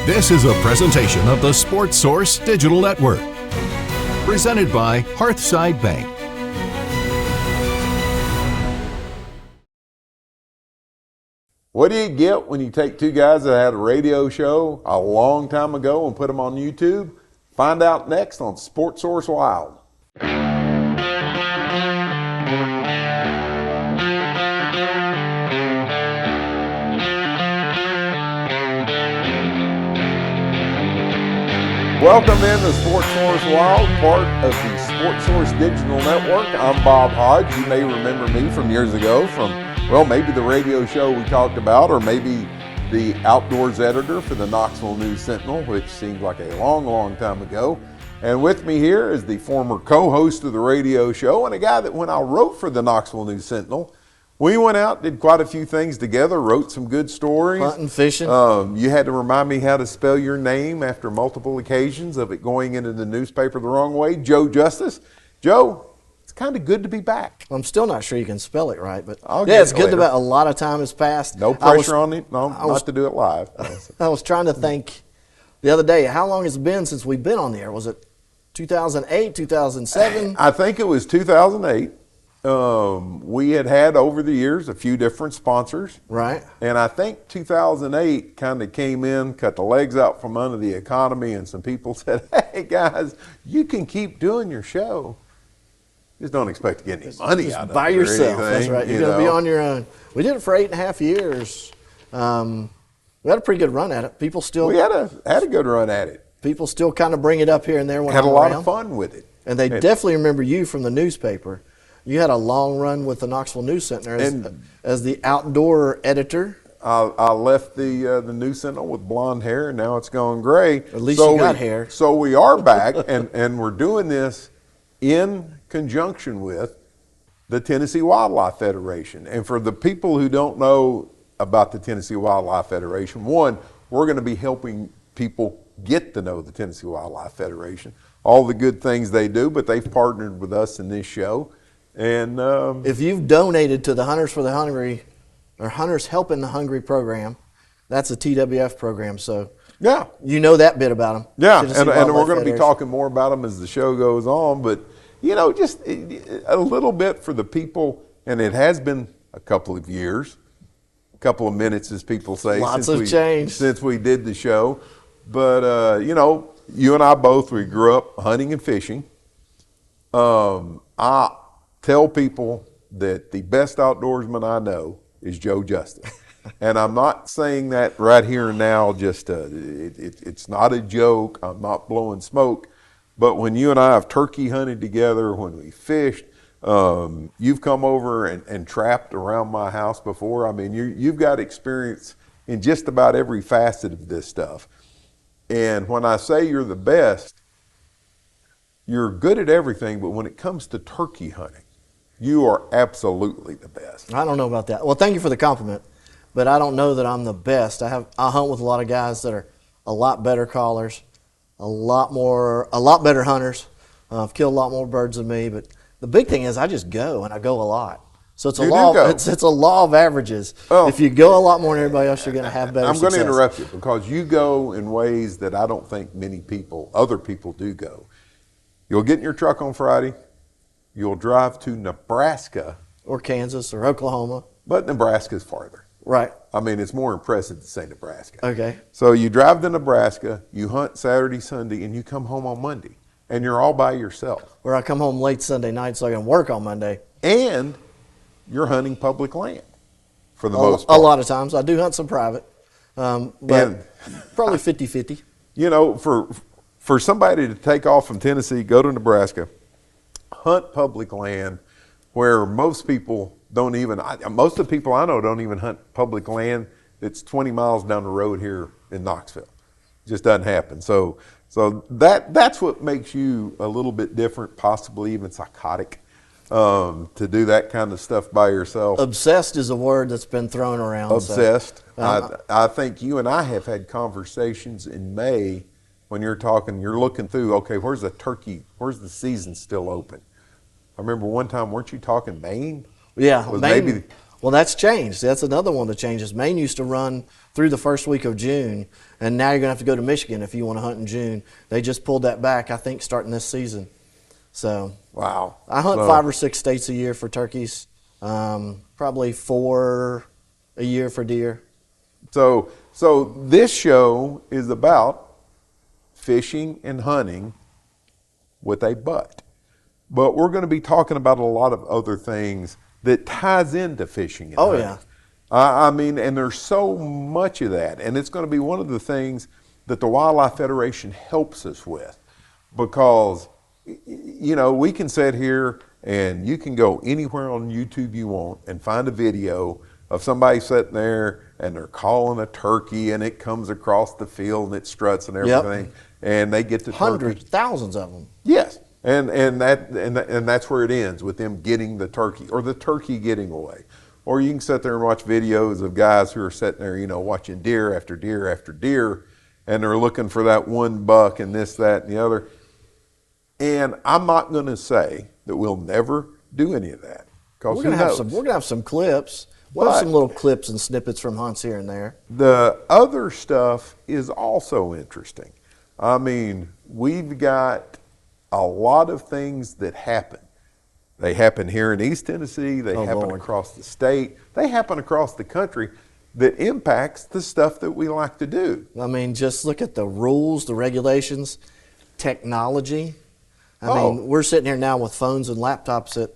This is a presentation of the Sports Source Digital Network, presented by Hearthside Bank. What do you get when you take two guys that had a radio show a long time ago and put them on YouTube? Find out next on Sports Source Wild. Welcome in to Sports Source Wild, part of the Sports Source Digital Network. I'm Bob Hodge. You may remember me from years ago from, well, maybe the radio show we talked about, or maybe the outdoors editor for the Knoxville News Sentinel, which seems like a long, long time ago. And with me here is the former co-host of the radio show and a guy that when I wrote for the Knoxville News Sentinel, we went out, did quite a few things together, wrote some good stories. Hunting, fishing. You had to remind me how to spell your name after multiple occasions of it going into the newspaper the wrong way. Joe Justice. Joe, it's kind of good to be back. I'm still not sure you can spell it right, but yeah, it's good that a lot of time has passed. No pressure on it. No, not to do it live. I was trying to think the other day, how long has it been since we've been on the air? Was it 2008, 2007? I think it was 2008. We had over the years a few different sponsors. Right. And I think 2008 kind of came in, cut the legs out from under the economy, and some people said, hey, guys, you can keep doing your show. Just don't expect to get any money out of it. By yourself. That's right. You're going to be on your own. We did it for 8.5 years. We had a pretty good run at it. People still. We had a good run at it. People still kind of bring it up here and there when had I'm a lot around. of fun with it. And they definitely remember you from the newspaper. You had a long run with the Knoxville News Sentinel as the outdoor editor. I left the News Sentinel with blonde hair, and now it's gone gray. At least you got hair. So we are back, and we're doing this in conjunction with the Tennessee Wildlife Federation. And for the people who don't know about the Tennessee Wildlife Federation, one, we're going to be helping people get to know the Tennessee Wildlife Federation, all the good things they do, but they've partnered with us in this show. And if you've donated to the Hunters for the Hungry or Hunters Helping the Hungry program, that's a TWF program. So yeah, you know that bit about them. Yeah, and we're going to be talking more about them as the show goes on. But you know, just a little bit for the people, and it has been a couple of years, a couple of minutes, as people say. Lots of change since we did the show. But you know, you and I both, we grew up hunting and fishing. I tell people that the best outdoorsman I know is Joe Justice. And I'm not saying that right here and now, just it's not a joke. I'm not blowing smoke. But when you and I have turkey hunted together, when we fished, you've come over and trapped around my house before. I mean, you've got experience in just about every facet of this stuff. And when I say you're the best, you're good at everything, but when it comes to turkey hunting, you are absolutely the best. I don't know about that. Well, thank you for the compliment, but I don't know that I'm the best. I hunt with a lot of guys that are a lot better callers, a lot better hunters. I've killed a lot more birds than me, but the big thing is I just go, and I go a lot. So it's a law of averages. Oh. If you go a lot more than everybody else, you're going to have better success. I'm going to interrupt you because you go in ways that I don't think other people do go. You'll get in your truck on Friday. You'll drive to Nebraska. Or Kansas or Oklahoma. But Nebraska's farther. Right. I mean, it's more impressive to say Nebraska. Okay. So you drive to Nebraska, you hunt Saturday, Sunday, and you come home on Monday. And you're all by yourself. Or I come home late Sunday night so I can work on Monday. And you're hunting public land for the most part. A lot of times. I do hunt some private, but probably 50-50. You know, for somebody to take off from Tennessee, go to Nebraska, hunt public land where most of the people I know don't even hunt public land that's 20 miles down the road here in Knoxville. It just doesn't happen. So that's what makes you a little bit different, possibly even psychotic, to do that kind of stuff by yourself. Obsessed is a word that's been thrown around. Obsessed. So. I think you and I have had conversations in May when you're looking through, okay, where's the season still open? I remember one time, weren't you talking Maine? Yeah, Maine. Well, that's changed. That's another one of the changes. Maine used to run through the first week of June, and now you're going to have to go to Michigan if you want to hunt in June. They just pulled that back, I think, starting this season. So Wow. I hunt 5 or 6 states a year for turkeys, probably 4 a year for deer. So this show is about fishing and hunting with a butt. But we're going to be talking about a lot of other things that ties into fishing and hunting. Yeah. I mean, and there's so much of that. And it's going to be one of the things that the Wildlife Federation helps us with, because, you know, we can sit here and you can go anywhere on YouTube you want and find a video of somebody sitting there and they're calling a turkey and it comes across the field and it struts and everything. Yep. And they get the Hundreds, turkey. thousands of them. Yes. And that's where it ends, with them getting the turkey or the turkey getting away. Or you can sit there and watch videos of guys who are sitting there, you know, watching deer after deer after deer, and they're looking for that one buck and this, that, and the other. And I'm not going to say that we'll never do any of that, because We're gonna have some clips. We'll have some little clips and snippets from hunts here and there. The other stuff is also interesting. I mean, we've got a lot of things that happen. They happen here in East Tennessee. They happen Lord. across the state. They happen across the country that impacts the stuff that we like to do. I mean, just look at the rules, the regulations, technology. I mean, we're sitting here now with phones and laptops that,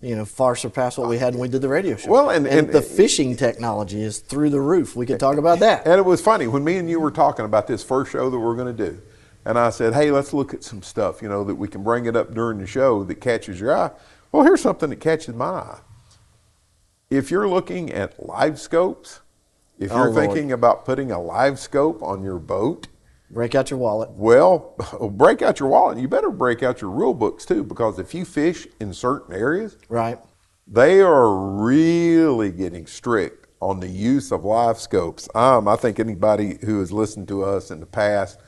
you know, far surpass what we had when we did the radio show. Well, and the fishing technology is through the roof. We could talk about that. And it was funny when me and you were talking about this first show that we're going to do. And I said, hey, let's look at some stuff, you know, that we can bring it up during the show that catches your eye. Well, here's something that catches my eye. If you're looking at live scopes, if you're thinking about putting a live scope on your boat, break out your wallet. Well, break out your wallet. You better break out your rule books too, because if you fish in certain areas, right, they are really getting strict on the use of live scopes. I think anybody who has listened to us in the past,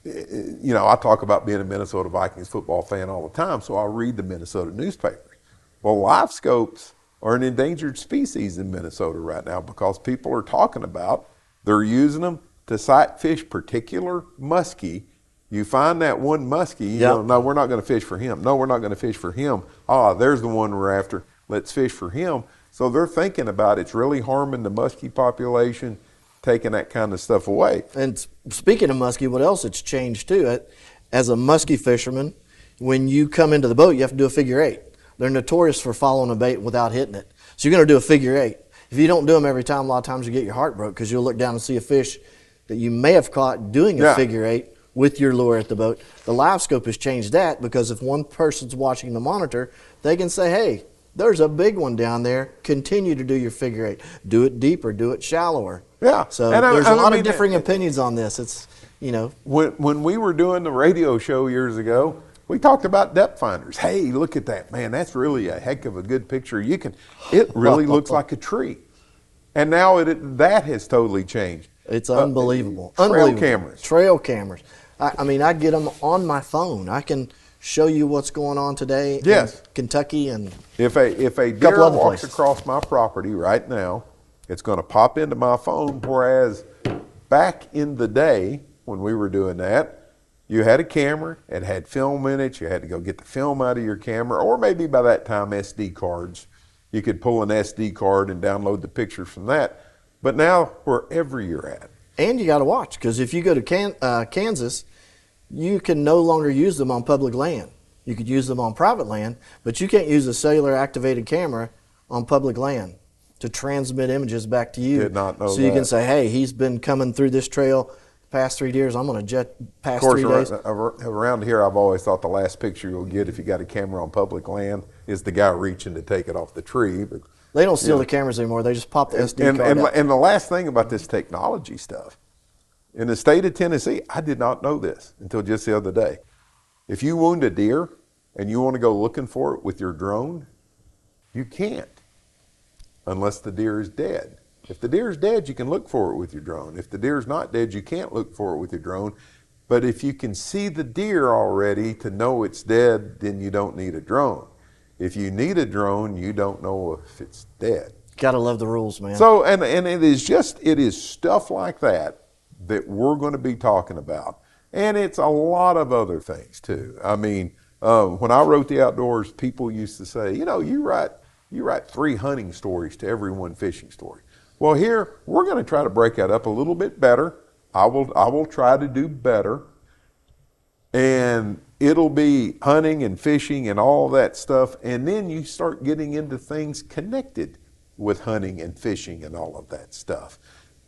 you know, I talk about being a Minnesota Vikings football fan all the time, so I read the Minnesota newspapers. Well, live scopes are an endangered species in Minnesota right now, because people are talking about they're using them to sight fish particular muskie. You find that one muskie, you go, no, we're not going to fish for him. No, we're not going to fish for him. There's the one we're after. Let's fish for him. So they're thinking about it's really harming the muskie population, taking that kind of stuff away. And speaking of muskie, what else it's changed too? As a muskie fisherman, when you come into the boat, you have to do a figure 8. They're notorious for following a bait without hitting it. So you're going to do a figure 8. If you don't do them every time, a lot of times you get your heart broke, because you'll look down and see a fish that you may have caught doing a figure 8 with your lure at the boat. The live scope has changed that, because if one person's watching the monitor, they can say, hey, there's a big one down there. Continue to do your figure 8. Do it deeper, do it shallower. Yeah. So there's a lot of differing opinions on this. It's, you know. When we were doing the radio show years ago, we talked about depth finders. Hey, look at that, man. That's really a heck of a good picture. It really looks like a tree. And now that has totally changed. It's unbelievable. Trail cameras. I mean, I get them on my phone. I can show you what's going on today in Kentucky and if a deer walks across my property right now, it's going to pop into my phone. Whereas back in the day when we were doing that, you had a camera, it had film in it, you had to go get the film out of your camera, or maybe by that time SD cards. You could pull an SD card and download the pictures from that. But now, wherever you're at. And you got to watch, because if you go to Kansas, you can no longer use them on public land. You could use them on private land, but you can't use a cellular activated camera on public land to transmit images back to you. Did not know so that. You can say, hey, he's been coming through this trail past 3 years. I'm going to jet past 3 days. Around here, I've always thought the last picture you'll get if you got a camera on public land is the guy reaching to take it off the tree. But they don't steal the cameras anymore. They just pop the SD card out. And the last thing about this technology stuff, in the state of Tennessee, I did not know this until just the other day. If you wound a deer and you want to go looking for it with your drone, you can't unless the deer is dead. If the deer is dead, you can look for it with your drone. If the deer is not dead, you can't look for it with your drone. But if you can see the deer already to know it's dead, then you don't need a drone. If you need a drone, you don't know if it's dead. Gotta love the rules, man. So, and it is stuff like that we're going to be talking about. And it's a lot of other things too. I mean, when I wrote The Outdoors, people used to say, you write 3 hunting stories to every 1 fishing story. Well, here we're going to try to break that up a little bit better. I will try to do better, and it'll be hunting and fishing and all that stuff. And then you start getting into things connected with hunting and fishing and all of that stuff.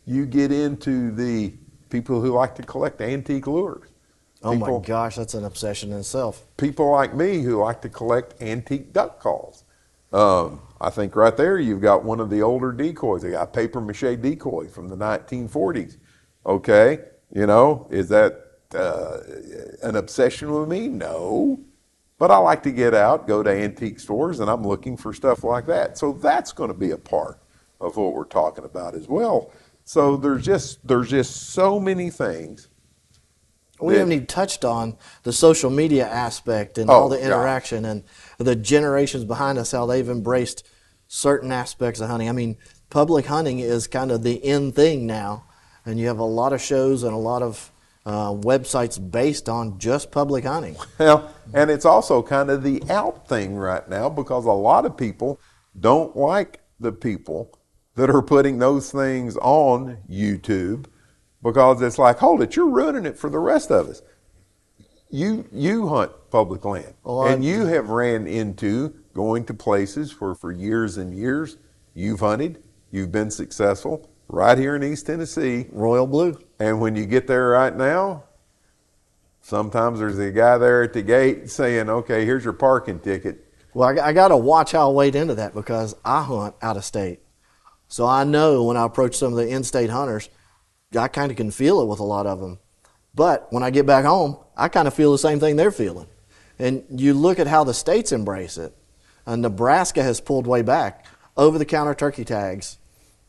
You get into the people who like to collect antique lures. Oh my gosh, that's an obsession in itself. People like me who like to collect antique duck calls. I think right there you've got one of the older decoys. They got paper mache decoy from the 1940s. Okay, is that an obsession with me? No. But I like to get out, go to antique stores, and I'm looking for stuff like that. So that's going to be a part of what we're talking about as well. So there's just so many things. We haven't even touched on the social media aspect and all the interaction and the generations behind us, how they've embraced certain aspects of hunting. I mean, public hunting is kind of the in thing now, and you have a lot of shows and a lot of websites based on just public hunting. Well, and it's also kind of the out thing right now, because a lot of people don't like the people that are putting those things on YouTube, because it's like, hold it, you're ruining it for the rest of us. You hunt public land, and you have ran into going to places where for years and years you've hunted, you've been successful, right here in East Tennessee. Royal Blue. And when you get there right now, sometimes there's a guy there at the gate saying, okay, here's your parking ticket. Well, I got to watch how I wade into that, because I hunt out of state. So I know when I approach some of the in-state hunters, I kind of can feel it with a lot of them. But when I get back home, I kind of feel the same thing they're feeling. And you look at how the states embrace it. Nebraska has pulled way back. Over-the-counter turkey tags.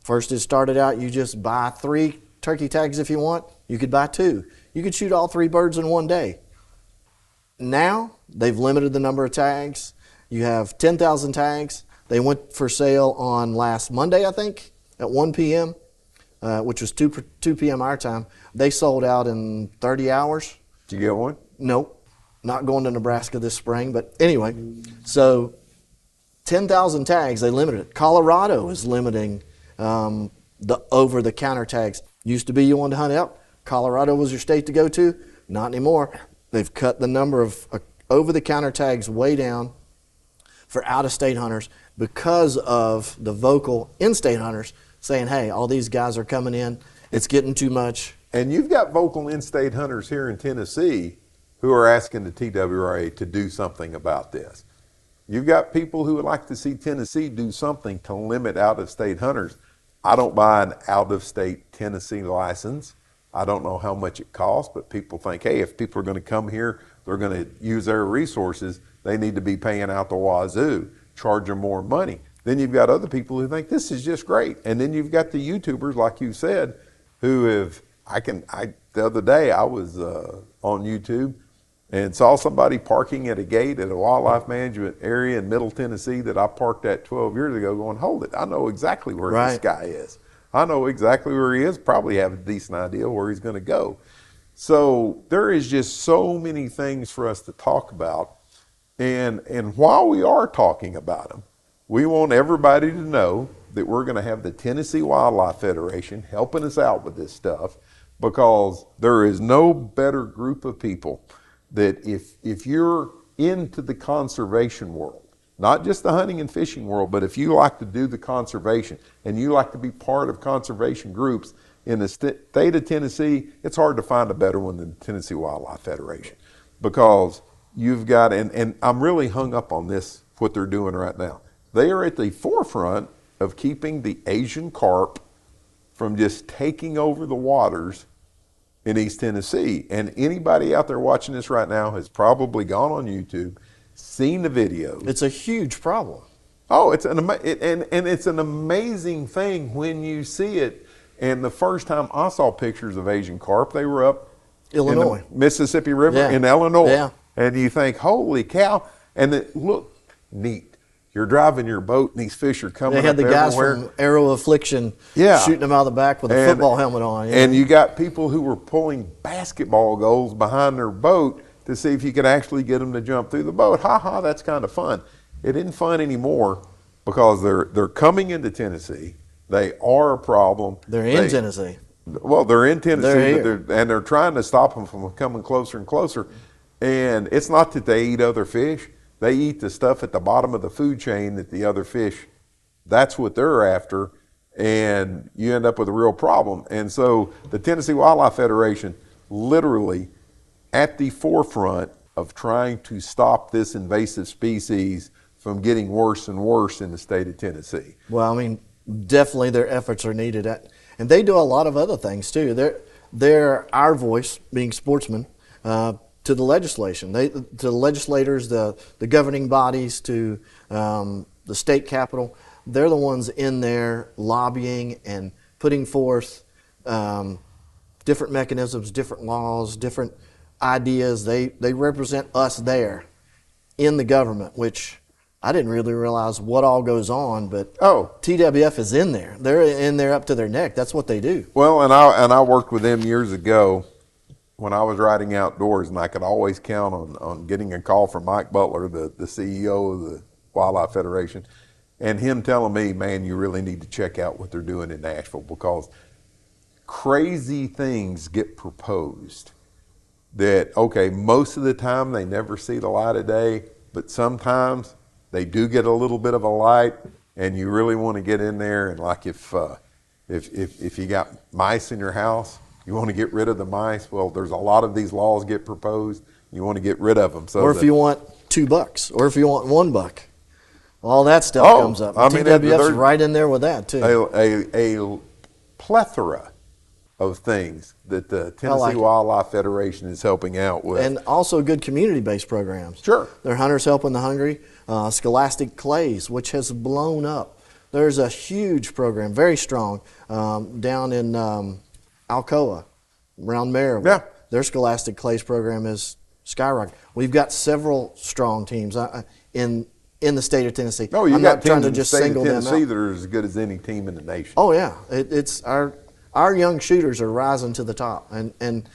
First it started out, you just buy 3 turkey tags if you want. You could buy 2. You could shoot all 3 birds in one day. Now, they've limited the number of tags. You have 10,000 tags. They went for sale on last Monday, I think, at 1 p.m., which was 2 p.m. our time. They sold out in 30 hours. Did you get one? Nope. Not going to Nebraska this spring. But anyway, so 10,000 tags, they limited it. Colorado is limiting the over-the-counter tags. Used to be you wanted to hunt elk, Colorado was your state to go to. Not anymore. They've cut the number of over-the-counter tags way down for out-of-state hunters because of the vocal in-state hunters saying, hey, all these guys are coming in, it's getting too much. And you've got vocal in-state hunters here in Tennessee who are asking the TWRA to do something about this. You've got people who would like to see Tennessee do something to limit out-of-state hunters. I don't buy an out-of-state Tennessee license. I don't know how much it costs, but people think, hey, if people are going to come here, they're going to use their resources, they need to be paying out the wazoo, charge them more money. Then you've got other people who think this is just great. And then you've got the YouTubers, like you said, who have, the other day I was on YouTube and saw somebody parking at a gate at a wildlife management area in Middle Tennessee that I parked at 12 years ago, going, hold it, I know exactly where this guy is. I know exactly where he is, probably have a decent idea where he's going to go. So there is just so many things for us to talk about. And while we are talking about them, we want everybody to know that we're going to have the Tennessee Wildlife Federation helping us out with this stuff, because there is no better group of people that if you're into the conservation world, not just the hunting and fishing world, but if you like to do the conservation and you like to be part of conservation groups in the state of Tennessee, it's hard to find a better one than the Tennessee Wildlife Federation, because you've got, and I'm really hung up on this, what they're doing right now. They are at the forefront of keeping the Asian carp from just taking over the waters in East Tennessee. And anybody out there watching this right now has probably gone on YouTube, seen the videos. It's a huge problem. Oh, it's it's an amazing thing when you see it. And the first time I saw pictures of Asian carp, they were up Illinois, in the Mississippi River in Illinois. Yeah. And you think, holy cow. And it looked neat. you're driving your boat and these fish are coming They had up the guys everywhere. from Arrow Affliction shooting them out of the back with a football helmet on. Yeah. And you got people who were pulling basketball goals behind their boat to see if you could actually get them to jump through the boat. Ha ha, that's kind of fun. It isn't fun anymore because they're coming into Tennessee. They are a problem. They're in Tennessee. Well, they're in Tennessee, They're they're trying to stop them from coming closer and closer. And it's not that they eat other fish. They eat the stuff at the bottom of the food chain that the other fish, that's what they're after, and you end up with a real problem. And so the Tennessee Wildlife Federation literally at the forefront of trying to stop this invasive species from getting worse and worse in the state of Tennessee. Well, I mean, definitely their efforts are needed. And they do a lot of other things too. They're our voice, being sportsmen, to the legislation, to the legislators, the governing bodies, to the state capitol. They're the ones in there lobbying and putting forth different mechanisms, different laws, different ideas. They represent us there in the government, which I didn't really realize what all goes on, but TWF is in there. They're in there up to their neck. That's what they do. Well, and I worked with them years ago when I was riding outdoors, and I could always count on getting a call from Mike Butler, the CEO of the Wildlife Federation, and him telling me, man, you really need to check out what they're doing in Nashville, because crazy things get proposed that, okay, most of the time they never see the light of day, but sometimes they do get a little bit of a light, and you really want to get in there. And like if you got mice in your house, you want to get rid of the mice. Well, there's a lot of these laws get proposed. You want to get rid of them. So or if you want $2, or if you want $1, all that stuff comes up. I mean, TWF's right in there with that too. A plethora of things that the Tennessee Wildlife Federation is helping out with. And also good community-based programs. Sure. They're Hunters Helping the Hungry, Scholastic Clays, which has blown up. There's a huge program, very strong, down in Alcoa, around Maryville. Yeah. Their Scholastic Clays program is skyrocketing. We've got several strong teams in the state of Tennessee. No, I'm not trying to just single them out. Tennessee that are as good as any team in the nation. Oh yeah, it's our young shooters are rising to the top, and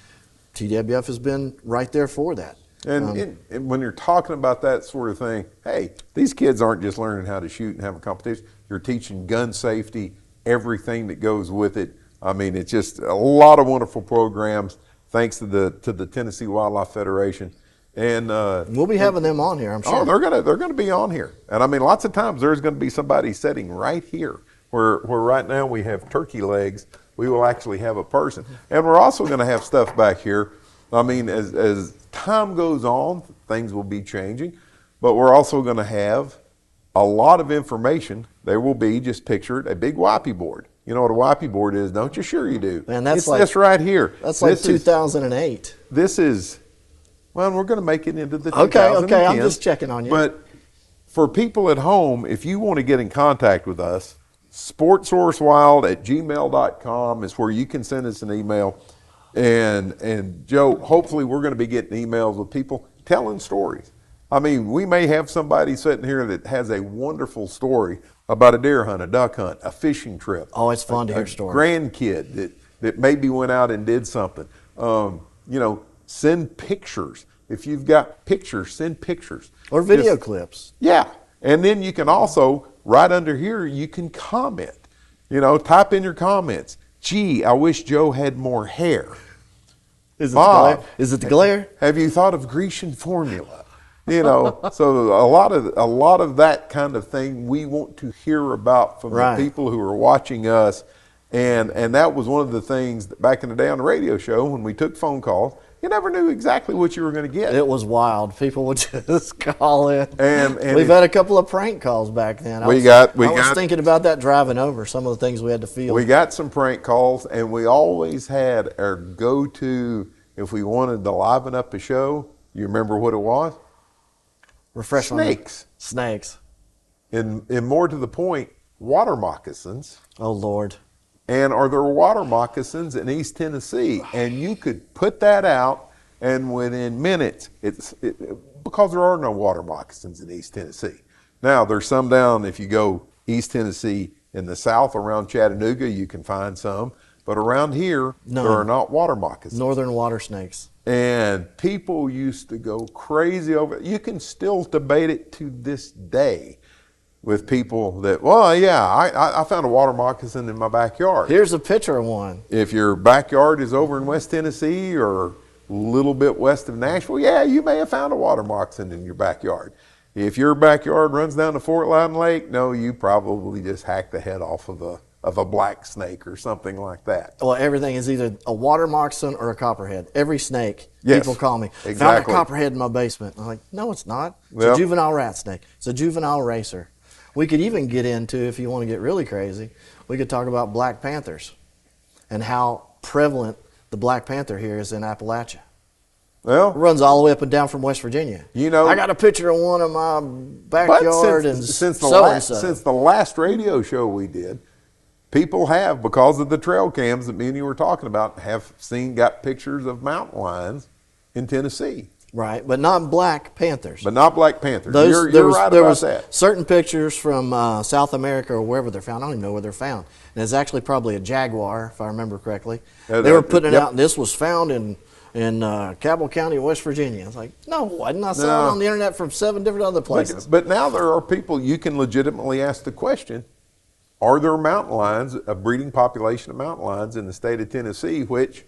TWF has been right there for that. And when you're talking about that sort of thing, hey, these kids aren't just learning how to shoot and have a competition. You're teaching gun safety, everything that goes with it. I mean, it's just a lot of wonderful programs thanks to the Tennessee Wildlife Federation. And we'll be having them on here, I'm sure. Oh, they're gonna be on here. And I mean, lots of times there's gonna be somebody sitting right here where right now we have turkey legs. We will actually have a person. And we're also gonna have stuff back here. I mean, as time goes on, things will be changing, but we're also gonna have a lot of information. There will be, just picture it, a big wipey board. You know what a wipey board is, don't you? Sure you do. Man, that's it's this right here. That's like 2008. This is, well, we're going to make it into the 2010s. Okay, I'm just checking on you. But for people at home, if you want to get in contact with us, sportsourcewild@gmail.com is where you can send us an email. And Joe, hopefully we're going to be getting emails with people telling stories. I mean, we may have somebody sitting here that has a wonderful story about a deer hunt, a duck hunt, a fishing trip. Oh, it's fun to hear stories. A grandkid that maybe went out and did something. Send pictures. If you've got pictures, send pictures. Or video clips. Yeah. And then you can also, right under here, you can comment. Type in your comments. Gee, I wish Joe had more hair. Is it the glare? Have you thought of Grecian formula? So a lot of that kind of thing we want to hear about from the people who are watching us. And that was one of the things that back in the day on the radio show when we took phone calls, you never knew exactly what you were going to get. It was wild. People would just call in. And we've had a couple of prank calls back then. I was thinking about that driving over, some of the things we had to feel. We got some prank calls, and we always had our go-to if we wanted to liven up a show. You remember what it was? Refresh Snakes. Snakes. And more to the point, water moccasins. Oh, Lord. And are there water moccasins in East Tennessee? And you could put that out, and within minutes, because there are no water moccasins in East Tennessee. Now, there's some down, if you go East Tennessee in the south around Chattanooga, you can find some. But around here, there are not water moccasins. Northern water snakes. And people used to go crazy over it. You can still debate it to this day with people that, well, yeah, I found a water moccasin in my backyard. Here's a picture of one. If your backyard is over in West Tennessee or a little bit west of Nashville, yeah, you may have found a water moccasin in your backyard. If your backyard runs down to Fort Loudon Lake, no, you probably just hacked the head off of a black snake or something like that. Well, everything is either a water moccasin or a copperhead. Every snake, yes, people call me, exactly. Found a copperhead in my basement. I'm like, no, it's not. It's a juvenile rat snake. It's a juvenile racer. We could even get into, if you want to get really crazy, we could talk about black panthers and how prevalent the black panther here is in Appalachia. Well, It runs all the way up and down from West Virginia. You know, I got a picture of one in my backyard since the last radio show we did, people have, because of the trail cams that me and you were talking about, got pictures of mountain lions in Tennessee. Right, but not black panthers. But not black panthers. Those, You're right about that. Certain pictures from South America or wherever they're found. I don't even know where they're found. And it's actually probably a jaguar, if I remember correctly. They were putting it out, and this was found in Cabell County, West Virginia. It's like, no, it wasn't. I saw it on the internet from 7 different other places. But now there are people, you can legitimately ask the question, are there mountain lions, a breeding population of mountain lions in the state of Tennessee, which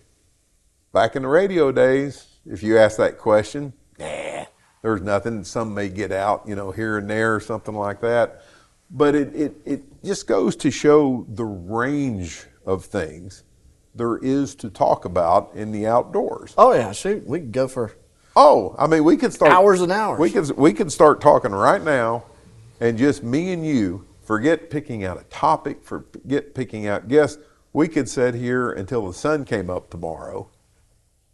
back in the radio days, if you ask that question, there's nothing. Some may get out, here and there or something like that. But it just goes to show the range of things there is to talk about in the outdoors. Oh yeah, shoot, we could go for we could start hours and hours. We could start talking right now, and just me and you, forget picking out a topic, forget picking out guests. We could sit here until the sun came up tomorrow,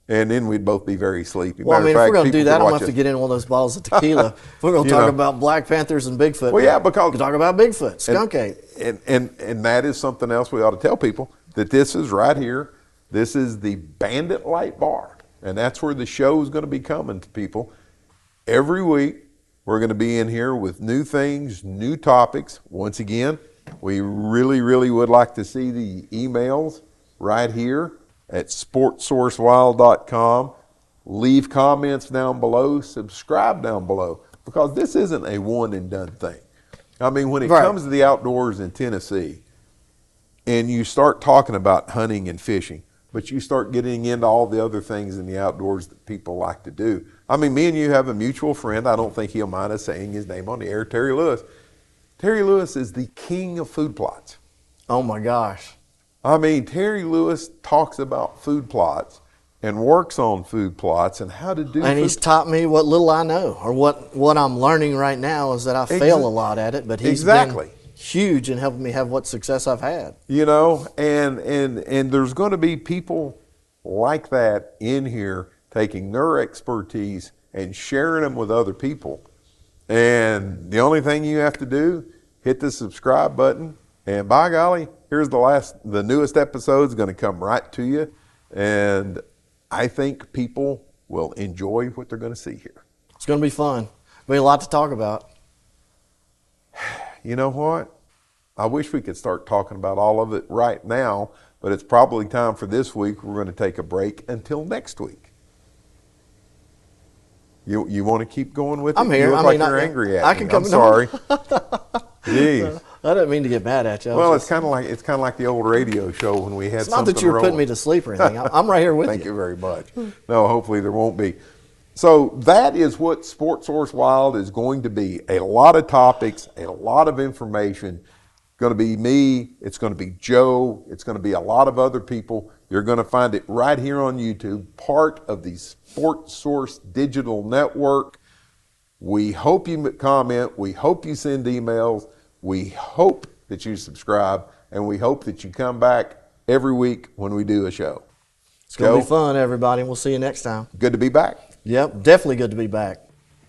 and then we'd both be very sleepy. Well, if we're going to do that, I'm going to have to get in one of those bottles of tequila. If we're going to talk about black panthers and Bigfoot. Well, yeah, because we can talk about Bigfoot, skunk ape. And that is something else we ought to tell people, that this is right here. This is the Bandit Light Bar, and that's where the show is going to be coming to people. Every week, we're going to be in here with new things, new topics. Once again, we really, really would like to see the emails right here at sportsourcewild.com. Leave comments down below, subscribe down below, because this isn't a one and done thing. I mean, when it comes to the outdoors in Tennessee, and you start talking about hunting and fishing, but you start getting into all the other things in the outdoors that people like to do. I mean, me and you have a mutual friend. I don't think he'll mind us saying his name on the air, Terry Lewis. Terry Lewis is the king of food plots. Oh my gosh. I mean, Terry Lewis talks about food plots and works on food plots and how to do. And he's taught me what little I know, or what I'm learning right now is that I fail a lot at it. But he's been huge in helping me have what success I've had. And there's going to be people like that in here taking their expertise and sharing them with other people. And the only thing you have to do, hit the subscribe button, and by golly, here's the newest episode is going to come right to you. And I think people will enjoy what they're going to see here. It's going to be fun. There'll be a lot to talk about. You know what? I wish we could start talking about all of it right now, but it's probably time for this week. We're going to take a break until next week. You want to keep going with it? I'm here. You look like you're angry at me. I'm sorry. Jeez. I didn't mean to get mad at you. Well, it's kind of like the old radio show when we had it's something. Not that you were putting me to sleep or anything. I'm right here with you. Thank you very much. No, hopefully there won't be. So that is what Sports Source Wild is going to be. A lot of topics, a lot of information. It's going to be me. It's going to be Joe. It's going to be a lot of other people. You're going to find it right here on YouTube, part of the Sports Source Digital Network. We hope you comment. We hope you send emails. We hope that you subscribe, and we hope that you come back every week when we do a show. It's going to be fun, everybody. We'll see you next time. Good to be back. Yep, definitely good to be back.